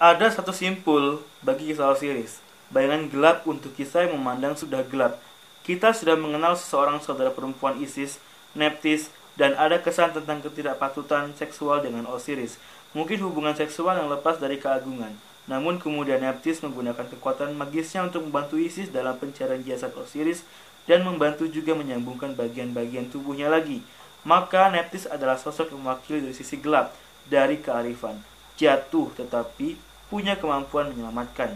Ada satu simpul bagi kisah Osiris, bayangan gelap untuk kisah yang memandang sudah gelap. Kita sudah mengenal seseorang saudara perempuan Isis, Nephthys, dan ada kesan tentang ketidakpatutan seksual dengan Osiris. Mungkin hubungan seksual yang lepas dari keagungan. Namun kemudian Nephthys menggunakan kekuatan magisnya untuk membantu Isis dalam pencarian jasad Osiris dan membantu juga menyambungkan bagian-bagian tubuhnya lagi. Maka Nephthys adalah sosok yang mewakili dari sisi gelap dari kearifan. Jatuh tetapi punya kemampuan menyelamatkan.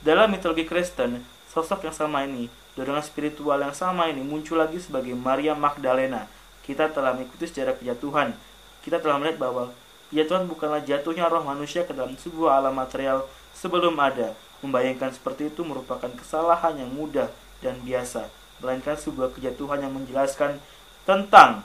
Dalam mitologi Kristen, sosok yang sama ini, dorongan spiritual yang sama ini muncul lagi sebagai Maria Magdalena. Kita telah mengikuti sejarah kejatuhan. Kita telah melihat bahwa kejatuhan bukanlah jatuhnya roh manusia ke dalam sebuah alam material sebelum ada. Membayangkan seperti itu merupakan kesalahan yang mudah dan biasa, melainkan sebuah kejatuhan yang menjelaskan tentang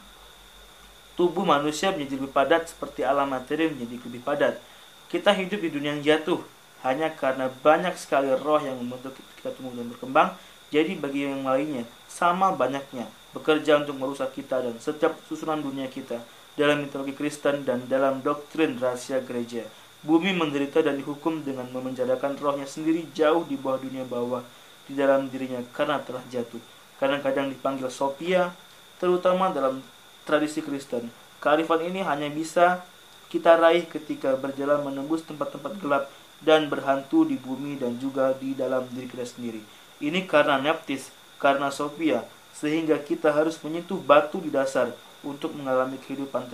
tubuh manusia menjadi lebih padat seperti alam materi menjadi lebih padat. Kita hidup di dunia yang jatuh hanya karena banyak sekali roh yang membentuk kita tumbuh dan berkembang. Jadi bagi yang lainnya sama banyaknya bekerja untuk merusak kita dan setiap susunan dunia kita. Dalam mitologi Kristen dan dalam doktrin rahasia gereja, bumi menderita dan dihukum dengan memenjarakan rohnya sendiri jauh di bawah dunia bawah di dalam dirinya karena telah jatuh. Kadang-kadang dipanggil Sophia, terutama dalam tradisi Kristen. Kearifan ini hanya bisa kita raih ketika berjalan menembus tempat-tempat gelap dan berhantu di bumi dan juga di dalam diri kita sendiri. Ini karena Nephthys, karena Sophia, sehingga kita harus menyentuh batu di dasar untuk mengalami kehidupan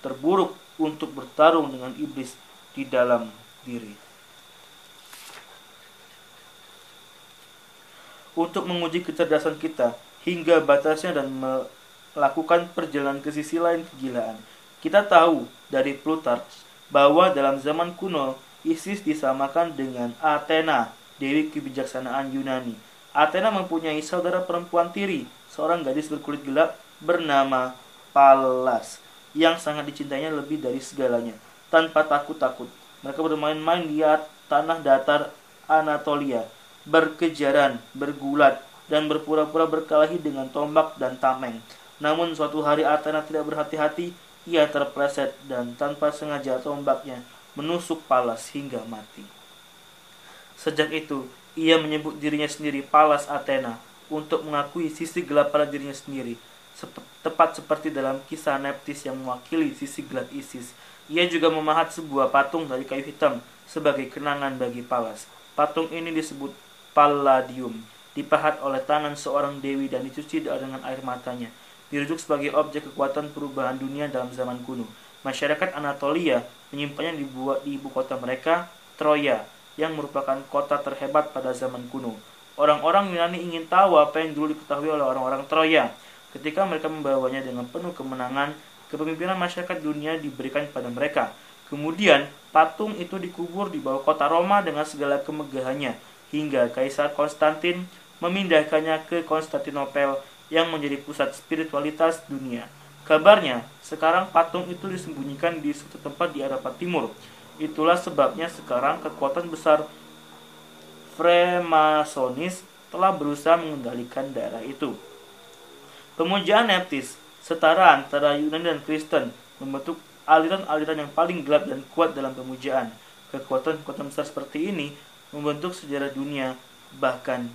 terburuk untuk bertarung dengan iblis di dalam diri. Untuk menguji kecerdasan kita hingga batasnya dan melakukan perjalanan ke sisi lain kegilaan. Kita tahu dari Plutarch bahwa dalam zaman kuno Isis disamakan dengan Athena, dewi kebijaksanaan Yunani. Athena mempunyai saudara perempuan tiri, seorang gadis berkulit gelap bernama Pallas, yang sangat dicintainya lebih dari segalanya. Tanpa takut-takut, mereka bermain-main di tanah datar Anatolia, berkejaran, bergulat, dan berpura-pura berkelahi dengan tombak dan tameng. Namun suatu hari Athena tidak berhati-hati, ia terpleset dan tanpa sengaja tombaknya menusuk Pallas hingga mati. Sejak itu, ia menyebut dirinya sendiri Pallas Athena untuk mengakui sisi gelap pada dirinya sendiri. Tepat seperti dalam kisah Nephthys yang mewakili sisi gelap Isis. Ia juga memahat sebuah patung dari kayu hitam sebagai kenangan bagi Pallas. Patung ini disebut Palladium, dipahat oleh tangan seorang dewi dan dicuci dengan air matanya. Dirujuk sebagai objek kekuatan perubahan dunia dalam zaman kuno. Masyarakat Anatolia menyimpannya di ibu kota mereka, Troya, yang merupakan kota terhebat pada zaman kuno. Orang-orang Yunani ingin tahu apa yang dulu diketahui oleh orang-orang Troya. Ketika mereka membawanya dengan penuh kemenangan, kepemimpinan masyarakat dunia diberikan kepada mereka. Kemudian, patung itu dikubur di bawah kota Roma dengan segala kemegahannya, hingga Kaisar Konstantin memindahkannya ke Konstantinopel yang menjadi pusat spiritualitas dunia. Kabarnya, sekarang patung itu disembunyikan di suatu tempat di Eropa Timur. Itulah sebabnya sekarang kekuatan besar Freemasonis telah berusaha mengendalikan daerah itu. Pemujaan Nephthys, setara antara Yunani dan Kristen, membentuk aliran-aliran yang paling gelap dan kuat dalam pemujaan. Kekuatan-kekuatan besar seperti ini membentuk sejarah dunia, bahkan